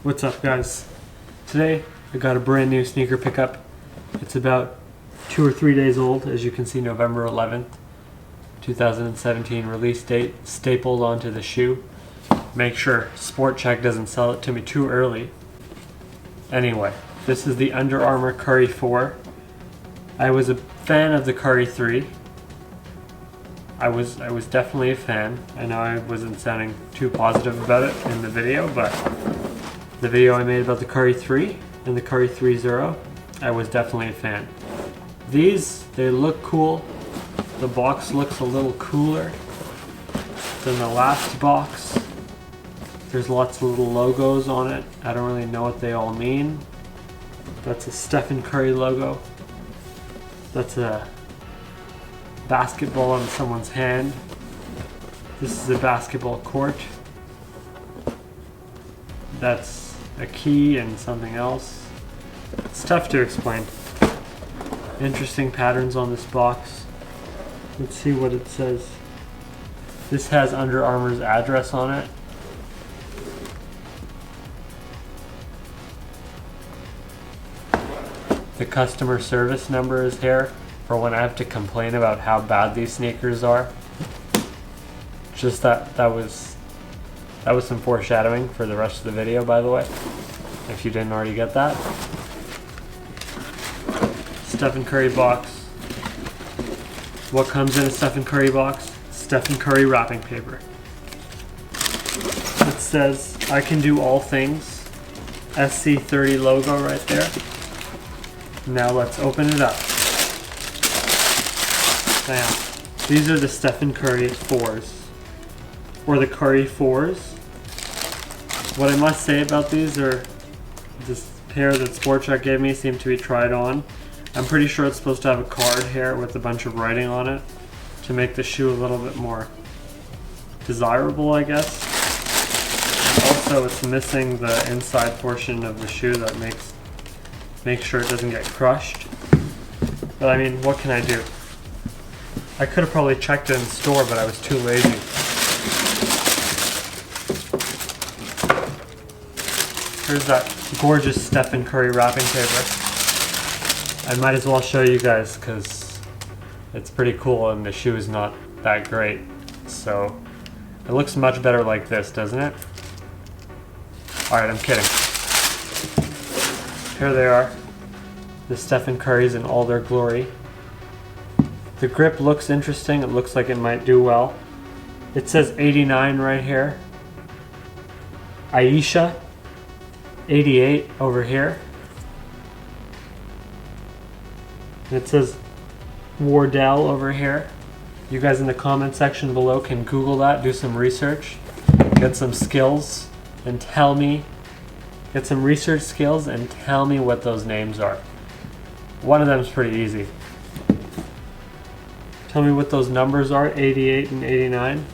What's up, guys? Today I got a brand new sneaker pickup. It's about 2 or 3 days old. As you can see, November 11th 2017 release date stapled onto the shoe. Make sure Sport Check doesn't sell it to me too early. Anyway, this is the Under Armour Curry 4. I was a fan of the Curry 3. I was definitely a fan. I know I wasn't sounding too positive about it in the video, but the video I made about the Curry 3 and the Curry 3.0, I was definitely a fan. These, they look cool. The box looks a little cooler than the last box. There's lots of little logos on it. I don't really know what they all mean. That's a Stephen Curry logo. That's a basketball on someone's hand. This is a basketball court. That's a key and something else. It's tough to explain. Interesting patterns on this box. Let's see what it says. This has Under Armour's address on it. The customer service number is here for when I have to complain about how bad these sneakers are. Just that was some foreshadowing for the rest of the video, by the way, if you didn't already get that. Stephen Curry box. What comes in a Stephen Curry box? Stephen Curry wrapping paper. It says, "I can do all things." SC30 logo right there. Now let's open it up. Now, these are the Stephen Curry 4s. Or the Curry 4s. What I must say about these are, this pair that Sport Check gave me seem to be tried on. I'm pretty sure it's supposed to have a card here with a bunch of writing on it to make the shoe a little bit more desirable, I guess. Also, it's missing the inside portion of the shoe that makes sure it doesn't get crushed. But I mean, what can I do? I could have probably checked it in the store, but I was too lazy. Here's that gorgeous Stephen Curry wrapping paper. I might as well show you guys because it's pretty cool and the shoe is not that great. So it looks much better like this, doesn't it? Alright, I'm kidding. Here they are. The Stephen Currys in all their glory. The grip looks interesting. It looks like it might do well. It says 89 right here. Aisha. 88 over here. And it says Wardell over here. You guys in the comment section below can Google that, do some research, get some skills, and tell me. Get some research skills and tell me what those names are. One of them is pretty easy. Tell me what those numbers are, 88 and 89.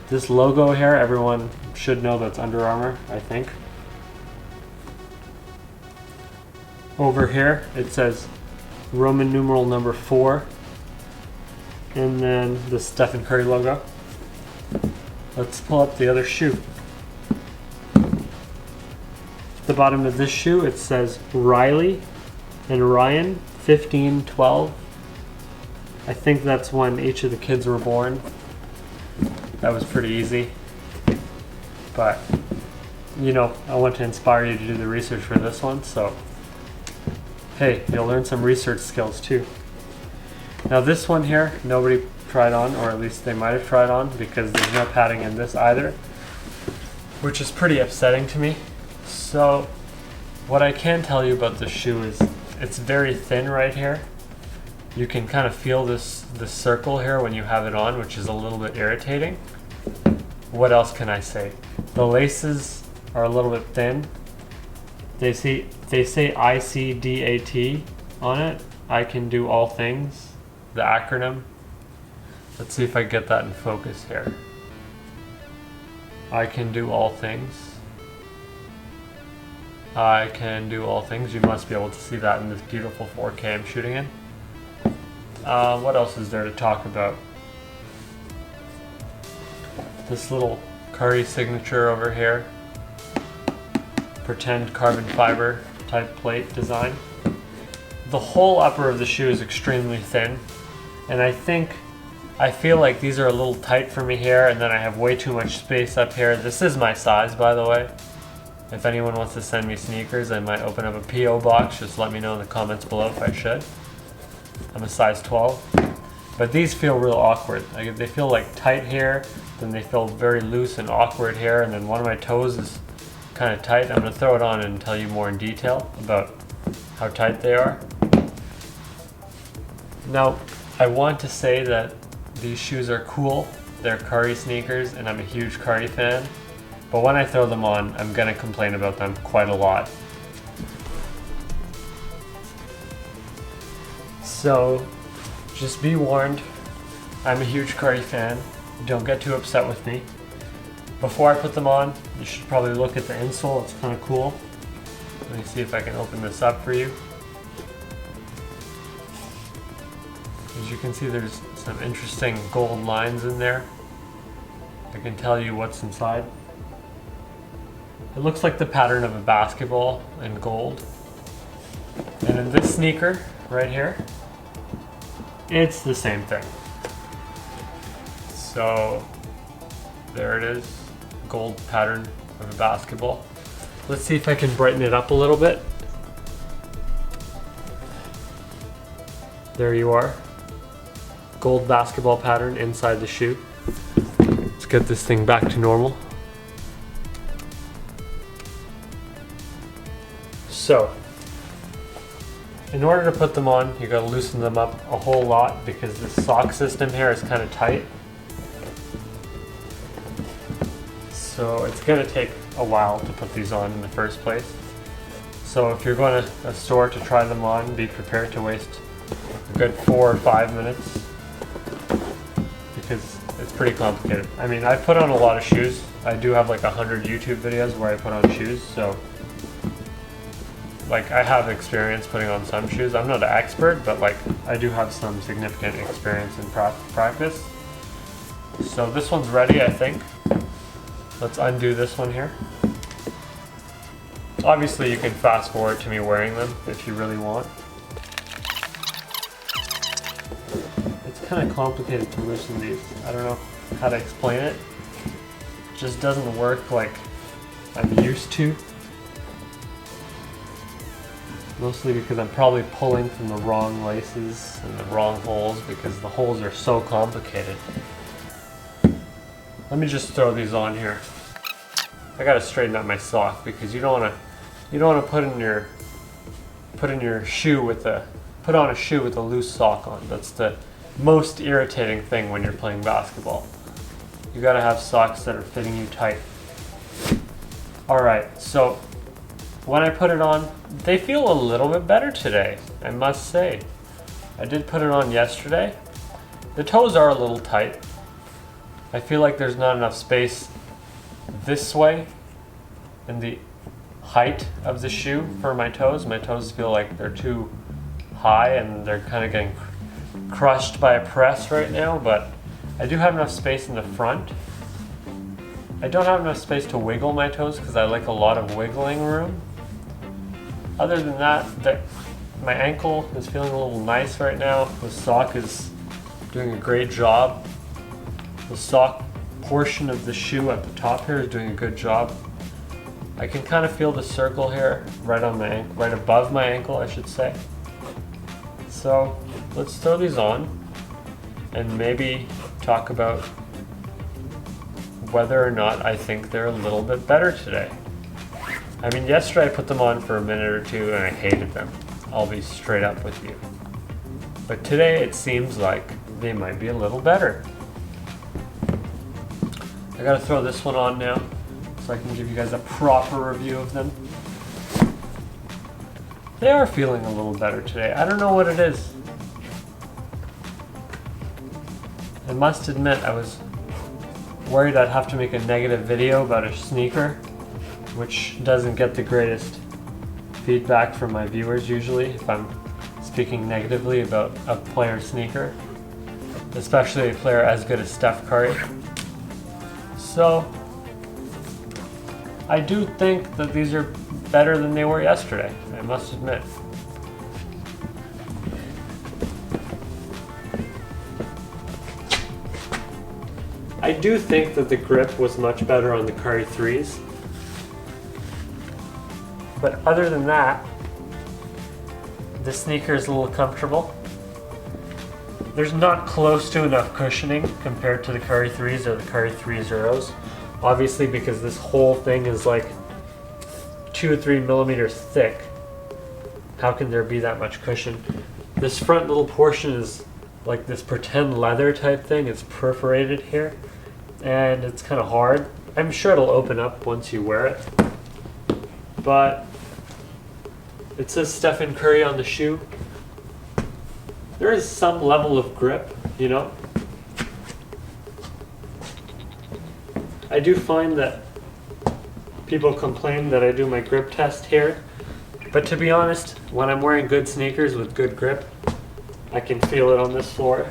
This logo here, everyone should know that's Under Armour, I think. Over here, it says Roman numeral number 4. And then the Stephen Curry logo. Let's pull up the other shoe. At the bottom of this shoe, it says Riley and Ryan, 15, 12. I think that's when each of the kids were born. That was pretty easy. But, you know, I want to inspire you to do the research for this one, so hey, you'll learn some research skills too. Now this one here, nobody tried on, or at least they might have tried on, because there's no padding in this either, which is pretty upsetting to me. So what I can tell you about this shoe is it's very thin right here. You can kind of feel this circle here when you have it on, which is a little bit irritating. What else can I say? The laces are a little bit thin. They say ICDAT on it. I can do all things. The acronym. Let's see if I get that in focus here. I can do all things. I can do all things. You must be able to see that in this beautiful 4K I'm shooting in. What else is there to talk about? This little Curry signature over here. pretend carbon fiber type plate design. The whole upper of the shoe is extremely thin, and I feel like these are a little tight for me here, and then I have way too much space up here. This is my size, by the way. If anyone wants to send me sneakers, I might open up a PO box. Just let me know in the comments below if I should. I'm a size 12. But these feel real awkward. Like, they feel like tight here, then they feel very loose and awkward here, and then one of my toes is kind of tight. I'm going to throw it on and tell you more in detail about how tight they are. Now, I want to say that these shoes are cool. They're Curry sneakers, and I'm a huge Curry fan. But when I throw them on, I'm going to complain about them quite a lot. So, just be warned, I'm a huge Curry fan. Don't get too upset with me. Before I put them on, you should probably look at the insole. It's kind of cool. Let me see if I can open this up for you. As you can see, there's some interesting gold lines in there. I can tell you what's inside. It looks like the pattern of a basketball in gold. And in this sneaker right here, it's the same thing. So there it is, gold pattern of a basketball. Let's see if I can brighten it up a little bit. There you are. Gold basketball pattern inside the shoe. Let's get this thing back to normal. So, in order to put them on, you gotta loosen them up a whole lot because the sock system here is kind of tight. So it's gonna take a while to put these on in the first place. So if you're going to a store to try them on, be prepared to waste a good 4 or 5 minutes because it's pretty complicated. I mean, I've put on a lot of shoes. I do have like 100 YouTube videos where I put on shoes, so like I have experience putting on some shoes. I'm not an expert, but like I do have some significant experience in practice. So this one's ready, I think. Let's undo this one here. Obviously you can fast forward to me wearing them if you really want. It's kind of complicated to loosen these. I don't know how to explain it. It just doesn't work like I'm used to. Mostly because I'm probably pulling from the wrong laces and the wrong holes because the holes are so complicated. Let me just throw these on here. I gotta straighten up my sock because you don't wanna put on a shoe with a loose sock on. That's the most irritating thing when you're playing basketball. You gotta have socks that are fitting you tight. Alright, so when I put it on, they feel a little bit better today, I must say. I did put it on yesterday. The toes are a little tight. I feel like there's not enough space this way in the height of the shoe for my toes. My toes feel like they're too high and they're kind of getting crushed by a press right now, but I do have enough space in the front. I don't have enough space to wiggle my toes because I like a lot of wiggling room. Other than that, my ankle is feeling a little nice right now. The sock is doing a great job. The sock portion of the shoe at the top here is doing a good job. I can kind of feel the circle here, right on my ankle, right above my ankle, I should say. So let's throw these on and maybe talk about whether or not I think they're a little bit better today. I mean, yesterday I put them on for a minute or two and I hated them. I'll be straight up with you. But today it seems like they might be a little better. I gotta throw this one on now so I can give you guys a proper review of them. They are feeling a little better today. I don't know what it is. I must admit I was worried I'd have to make a negative video about a sneaker, which doesn't get the greatest feedback from my viewers usually if I'm speaking negatively about a player's sneaker, especially a player as good as Steph Curry. So I do think that these are better than they were yesterday, I must admit. I do think that the grip was much better on the Curry 3s. But other than that, the sneaker is a little comfortable. There's not close to enough cushioning compared to the Curry 3s or the Curry 3 Zeros. Obviously, because this whole thing is like 2 or 3 millimeters thick. How can there be that much cushion? This front little portion is like this pretend leather type thing. It's perforated here and it's kind of hard. I'm sure it'll open up once you wear it. But it says Stephen Curry on the shoe. There is some level of grip, you know. I do find that people complain that I do my grip test here, but to be honest, when I'm wearing good sneakers with good grip, I can feel it on this floor.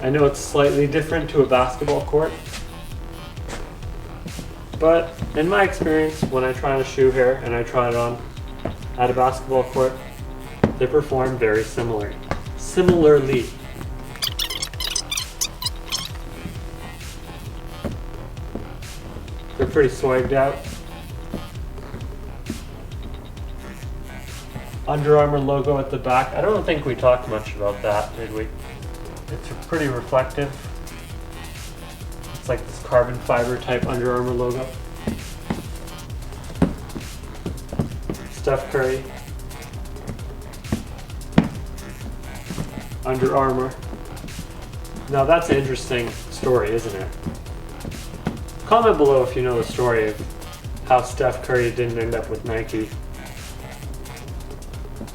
I know it's slightly different to a basketball court, but in my experience, when I try on a shoe here and I try it on at a basketball court, they perform very similarly. They're pretty swagged out. Under Armour logo at the back. I don't think we talked much about that, did we? It's pretty reflective. It's like this carbon fiber type Under Armour logo. Steph Curry. Under Armour. Now that's an interesting story, isn't it? Comment below if you know the story of how Steph Curry didn't end up with Nike.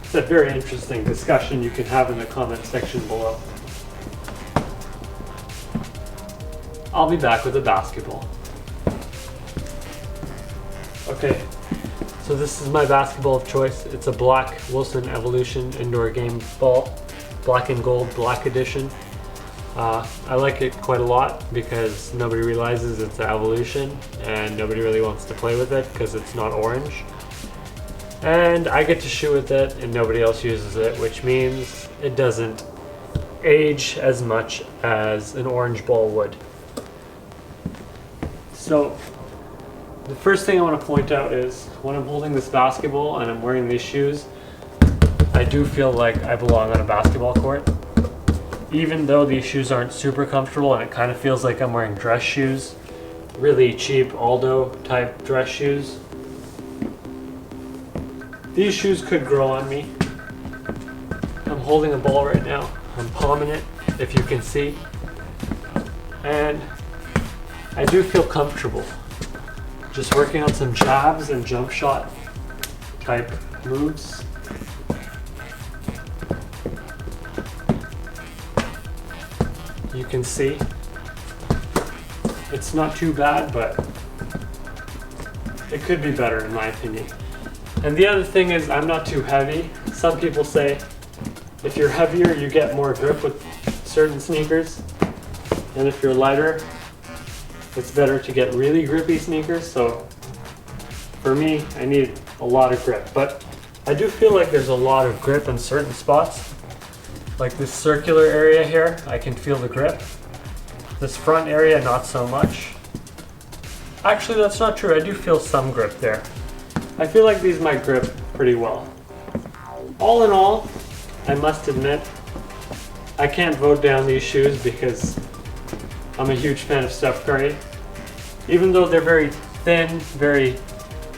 It's a very interesting discussion you can have in the comment section below. I'll be back with a basketball. Okay, so this is my basketball of choice. It's a black Wilson Evolution indoor game ball. Black and gold, black edition. I like it quite a lot because nobody realizes it's an Evolution and nobody really wants to play with it because it's not orange. And I get to shoe with it and nobody else uses it, which means it doesn't age as much as an orange ball would. So the first thing I want to point out is when I'm holding this basketball and I'm wearing these shoes, I do feel like I belong on a basketball court. Even though these shoes aren't super comfortable and it kind of feels like I'm wearing dress shoes, really cheap Aldo type dress shoes. These shoes could grow on me. I'm holding a ball right now. I'm palming it, if you can see. And I do feel comfortable. Just working on some jabs and jump shot type moves. You can see it's not too bad, but it could be better in my opinion. And the other thing is I'm not too heavy. Some people say if you're heavier you get more grip with certain sneakers, and if you're lighter it's better to get really grippy sneakers. So for me, I need a lot of grip, but I do feel like there's a lot of grip in certain spots. Like this circular area here, I can feel the grip. This front area, not so much. Actually, that's not true. I do feel some grip there. I feel like these might grip pretty well. All in all, I must admit, I can't vote down these shoes because I'm a huge fan of Steph Curry. Even though they're very thin, very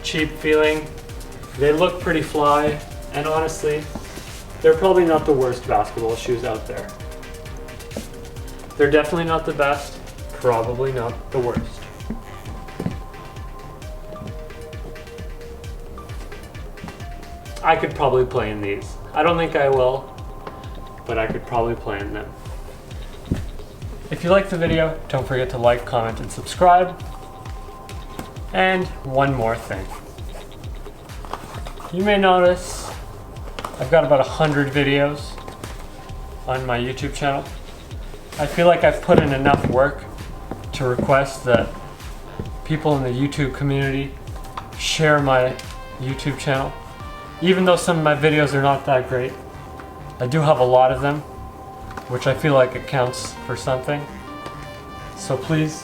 cheap feeling, they look pretty fly, and honestly, they're probably not the worst basketball shoes out there. They're definitely not the best, probably not the worst. I could probably play in these. I don't think I will, but I could probably play in them. If you liked the video, don't forget to like, comment, and subscribe. And one more thing. You may notice I've got about 100 videos on my YouTube channel. I feel like I've put in enough work to request that people in the YouTube community share my YouTube channel. Even though some of my videos are not that great, I do have a lot of them, which I feel like it counts for something. So please,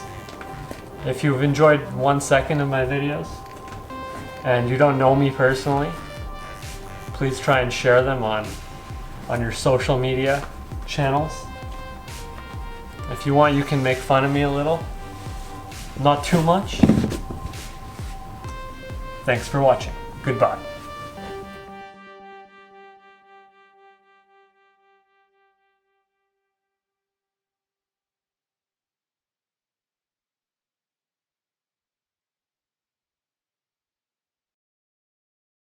if you've enjoyed 1 second of my videos and you don't know me personally, please try and share them on your social media channels. If you want, you can make fun of me a little. Not too much. Thanks for watching. Goodbye.